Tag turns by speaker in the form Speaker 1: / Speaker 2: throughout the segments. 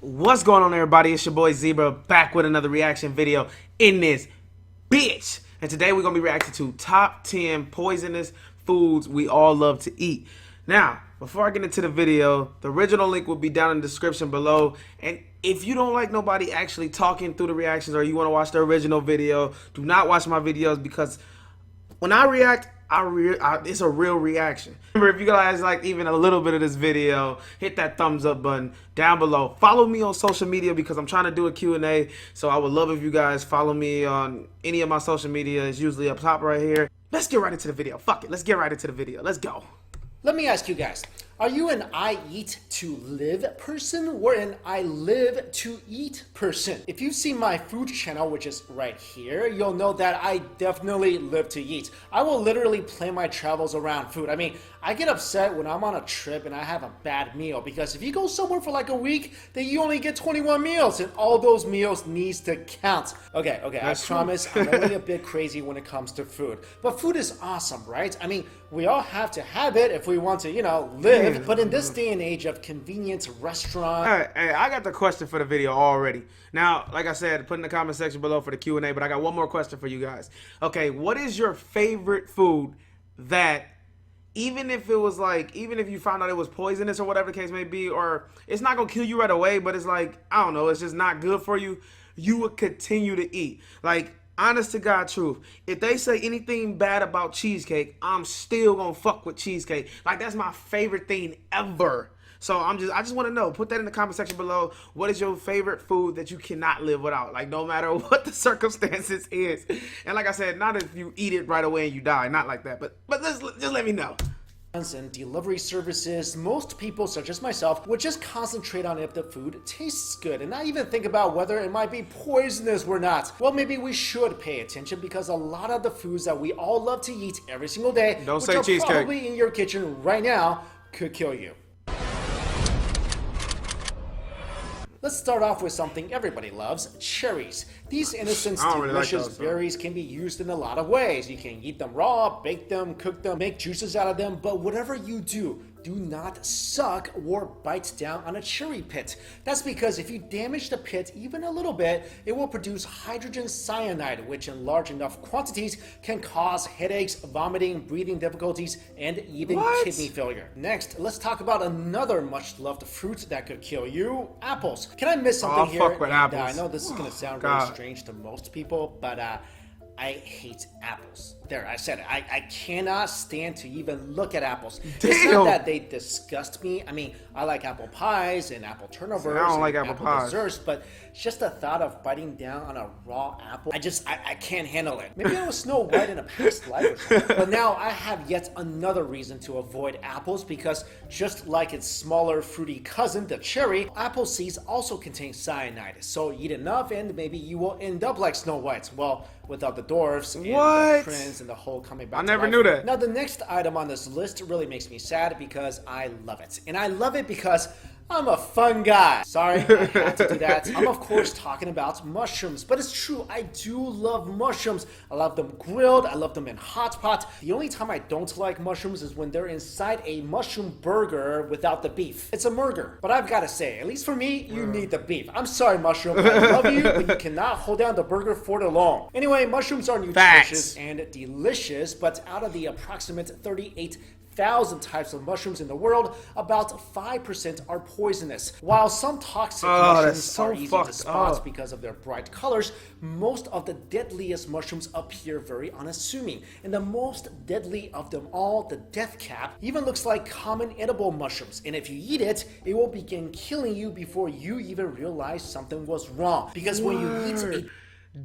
Speaker 1: What's going on, everybody? It's your boy ZeeBraa back with another reaction video in this bitch. And today we're going to be reacting to top 10 poisonous foods we all love to eat. Now, before I get into the video, the original link will be down in the description below. And if you don't like nobody actually talking through the reactions, or you want to watch the original video, do not watch my videos, because when I react, it's a real reaction. Remember, if you guys like even a little bit of this video, hit that thumbs up button down below. Follow me on social media, because I'm trying to do a Q&A. So I would love if you guys follow me on any of my social media. It's usually up top right here. Let's get right into the video. Fuck it. Let's get right into the video. Let's go.
Speaker 2: Let me ask you guys, are you an I eat to live person or an I live to eat person? If you've seen my food channel, which is right here, you'll know that I definitely live to eat. I will literally plan my travels around food. I mean, I get upset when I'm on a trip and I have a bad meal, because if you go somewhere for like a week, then you only get 21 meals, and all those meals needs to count. Okay, I promise I'm only a bit crazy when it comes to food. But food is awesome, right? I mean, we all have to have it if we want to, live. But in this day and age of convenience restaurant...
Speaker 1: Hey, I got the question for the video already. Now, like I said, put in the comment section below for the Q&A, but I got one more question for you guys. Okay, what is your favorite food that, even if you found out it was poisonous or whatever the case may be, or it's not gonna kill you right away, but it's like, I don't know, it's just not good for you, you would continue to eat? Like, honest to God truth, if they say anything bad about cheesecake, I'm still gonna fuck with cheesecake. Like, that's my favorite thing ever. So I just want to know, put that in the comment section below. What is your favorite food that you cannot live without? Like, no matter what the circumstances is. And like I said, not if you eat it right away and you die, not like that, but just let me know.
Speaker 2: And delivery services, most people, such as myself, would just concentrate on if the food tastes good and not even think about whether it might be poisonous or not. Well, maybe we should pay attention, because a lot of the foods that we all love to eat every single day,
Speaker 1: Don't
Speaker 2: which
Speaker 1: say
Speaker 2: are
Speaker 1: cheesecake,
Speaker 2: probably in your kitchen right now, could kill you. Let's start off with something everybody loves, cherries. These innocent, delicious berries can be used in a lot of ways. You can eat them raw, bake them, cook them, make juices out of them, but whatever you do not suck or bite down on a cherry pit. That's because if you damage the pit even a little bit, it will produce hydrogen cyanide, which in large enough quantities can cause headaches, vomiting, breathing difficulties, and even kidney failure. Next, let's talk about another much loved fruit that could kill you, apples. Can I miss something here?
Speaker 1: Fuck with apples.
Speaker 2: I know this is going to sound really strange to most people, but I hate apples. There, I said it. I cannot stand to even look at apples.
Speaker 1: Damn.
Speaker 2: It's not that they disgust me. I mean, I like apple pies and apple turnovers.
Speaker 1: I don't like
Speaker 2: and
Speaker 1: apple pies.
Speaker 2: desserts, but just the thought of biting down on a raw apple, I can't handle it. Maybe I was Snow White in a past life or something. But now I have yet another reason to avoid apples, because just like its smaller fruity cousin, the cherry, apple seeds also contain cyanide. So eat enough and maybe you will end up like Snow White. Well, without the dwarfs and the prince and the whole coming back to life.
Speaker 1: I never knew that.
Speaker 2: Now, the next item on this list really makes me sad, because I love it. And I love it because I'm a fun guy. Sorry, I had to do that. I'm of course talking about mushrooms, but it's true, I do love mushrooms. I love them grilled, I love them in hot pot. The only time I don't like mushrooms is when they're inside a mushroom burger without the beef. It's a burger, but I've got to say, at least for me, you need the beef. I'm sorry, mushroom, I love you, but you cannot hold down the burger for too long. Anyway, mushrooms are nutritious and delicious, but out of the approximate 38,000 types of mushrooms in the world, about 5% are poisonous. While some toxic mushrooms are easy to spot because of their bright colors, most of the deadliest mushrooms appear very unassuming. And the most deadly of them all, the death cap, even looks like common edible mushrooms. And if you eat it, it will begin killing you before you even realize something was wrong. Because when you eat a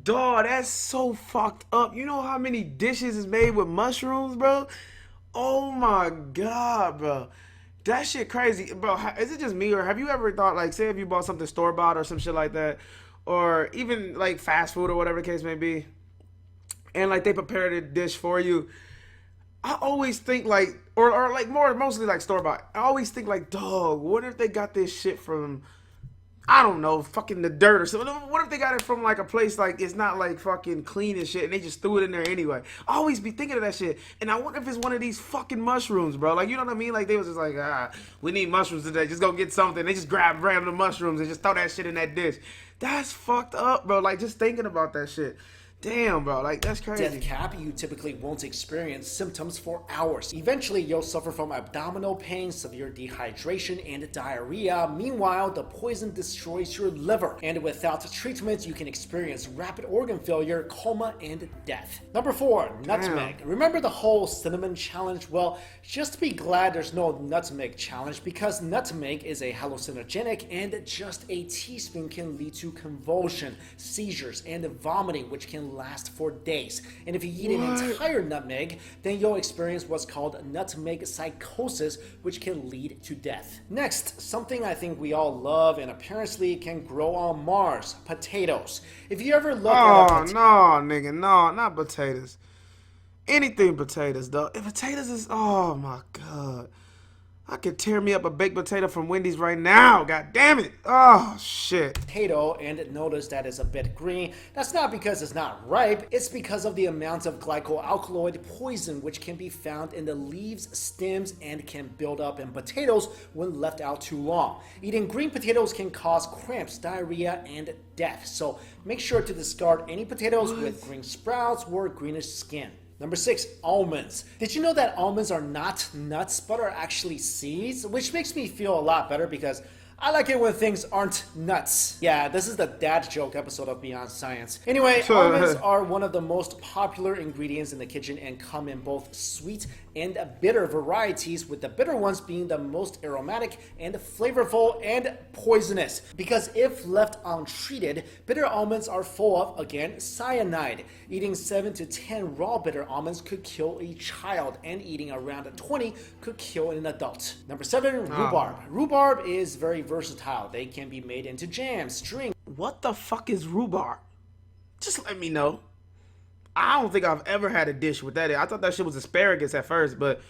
Speaker 1: Dawg, that's so fucked up. You know how many dishes is made with mushrooms, bro? Oh my God, bro. That shit crazy. Bro, is it just me, or have you ever thought, like, say if you bought something store-bought or some shit like that, or even like fast food or whatever the case may be, and like they prepared a dish for you, I always think like, or like mostly like store-bought, I always think like, dog, what if they got this shit from I don't know, fucking the dirt or something. What if they got it from like a place like it's not like fucking clean and shit and they just threw it in there anyway? I always be thinking of that shit. And I wonder if it's one of these fucking mushrooms, bro. Like, you know what I mean? Like, they was just like, we need mushrooms today. Just go get something. They just grab random mushrooms and just throw that shit in that dish. That's fucked up, bro. Like, just thinking about that shit. Damn, bro, like, that's crazy.
Speaker 2: Death cap, you typically won't experience symptoms for hours. Eventually, you'll suffer from abdominal pain, severe dehydration, and diarrhea. Meanwhile, the poison destroys your liver, and without treatment, you can experience rapid organ failure, coma, and death. Number 4, nutmeg. Remember the whole cinnamon challenge? Well, just be glad there's no nutmeg challenge, because nutmeg is a hallucinogenic, and just a teaspoon can lead to convulsion, seizures, and vomiting, which can last for days. And if you eat an entire nutmeg, then you'll experience what's called nutmeg psychosis, which can lead to death. Next, something I think we all love and apparently can grow on Mars: potatoes. If you ever look at
Speaker 1: no, nigga, no, not potatoes. Anything potatoes, though. If potatoes is, oh my god. I could tear me up a baked potato from Wendy's right now. God damn it. Oh, shit.
Speaker 2: Potato and notice that it's a bit green. That's not because it's not ripe. It's because of the amount of glycoalkaloid poison which can be found in the leaves, stems, and can build up in potatoes when left out too long. Eating green potatoes can cause cramps, diarrhea, and death. So make sure to discard any potatoes with green sprouts or greenish skin. Number 6, almonds. Did you know that almonds are not nuts, but are actually seeds? Which makes me feel a lot better because I like it when things aren't nuts. Yeah, this is the dad joke episode of Beyond Science. Anyway, almonds are one of the most popular ingredients in the kitchen and come in both sweet and bitter varieties, with the bitter ones being the most aromatic and flavorful and poisonous. Because if left untreated, bitter almonds are full of, again, cyanide. Eating 7 to 10 raw bitter almonds could kill a child, and eating around 20 could kill an adult. Number 7, rhubarb. Rhubarb is very versatile. They can be made into jams, drinks.
Speaker 1: What the fuck is rhubarb? Just let me know. I don't think I've ever had a dish with that. I thought that shit was asparagus at first, but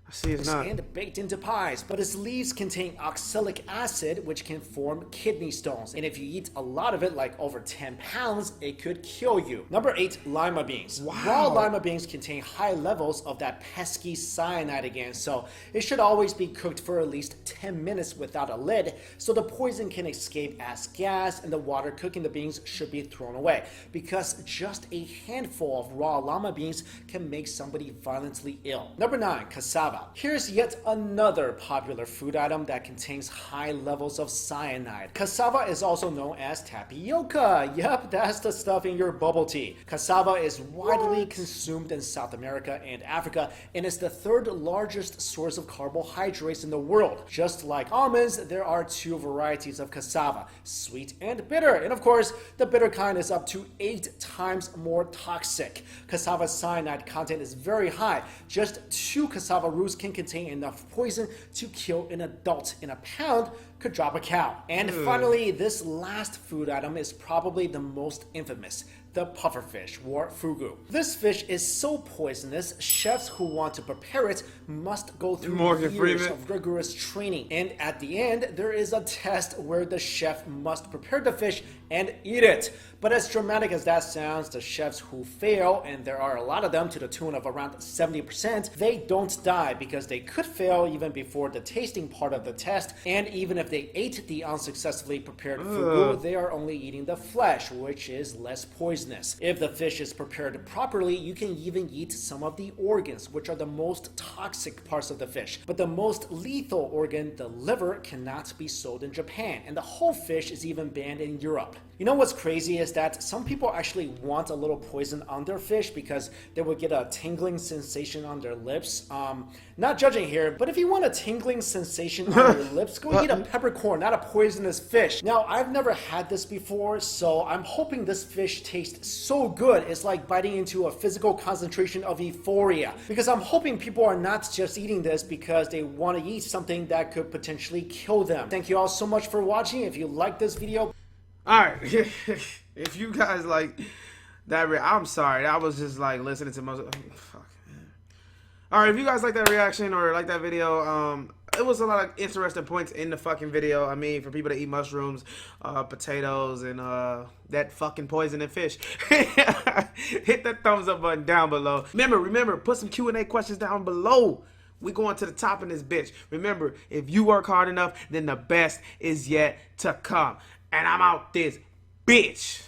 Speaker 1: I see it's not.
Speaker 2: And baked into pies, but its leaves contain oxalic acid, which can form kidney stones. And if you eat a lot of it, like over 10 pounds, it could kill you. Number 8, lima beans.
Speaker 1: Wow.
Speaker 2: Raw lima beans contain high levels of that pesky cyanide again, so it should always be cooked for at least 10 minutes without a lid, so the poison can escape as gas, and the water cooking the beans should be thrown away, because just a handful of raw lima beans can make somebody violently ill. Number 9, cassava. Here's yet another popular food item that contains high levels of cyanide. Cassava is also known as tapioca. Yep, that's the stuff in your bubble tea. Cassava is widely consumed in South America and Africa, and is the 3rd largest source of carbohydrates in the world. Just like almonds, there are 2 varieties of cassava, sweet and bitter. And of course, the bitter kind is up to 8 times more toxic. Cassava's cyanide content is very high. Just 2 cassava roots can contain enough poison to kill an adult, and a pound could drop a cow. And finally, this last food item is probably the most infamous: the pufferfish, or fugu. This fish is so poisonous, chefs who want to prepare it must go through years of rigorous training. And at the end, there is a test where the chef must prepare the fish and eat it. But as dramatic as that sounds, the chefs who fail, and there are a lot of them to the tune of around 70%, they don't die because they could fail even before the tasting part of the test. And even if they ate the unsuccessfully prepared fugu, they are only eating the flesh, which is less poisonous. If the fish is prepared properly, you can even eat some of the organs, which are the most toxic parts of the fish. But the most lethal organ, the liver, cannot be sold in Japan, and the whole fish is even banned in Europe. You know what's crazy is that some people actually want a little poison on their fish because they would get a tingling sensation on their lips. Not judging here, but if you want a tingling sensation on your lips, go eat a peppercorn, not a poisonous fish. Now, I've never had this before, so I'm hoping this fish tastes so good it's like biting into a physical concentration of euphoria. Because I'm hoping people are not just eating this because they want to eat something that could potentially kill them. Thank you all so much for watching. If you like this video,
Speaker 1: alright, if you guys like that, I'm sorry. I was just like listening to most. Fuck. Alright, if you guys like that reaction or like that video, it was a lot of interesting points in the fucking video. I mean, for people that eat mushrooms, potatoes, and that fucking poisonous fish. Hit that thumbs up button down below. Remember, put some Q&A questions down below. We going to the top in this bitch. Remember, if you work hard enough, then the best is yet to come. And I'm out this bitch.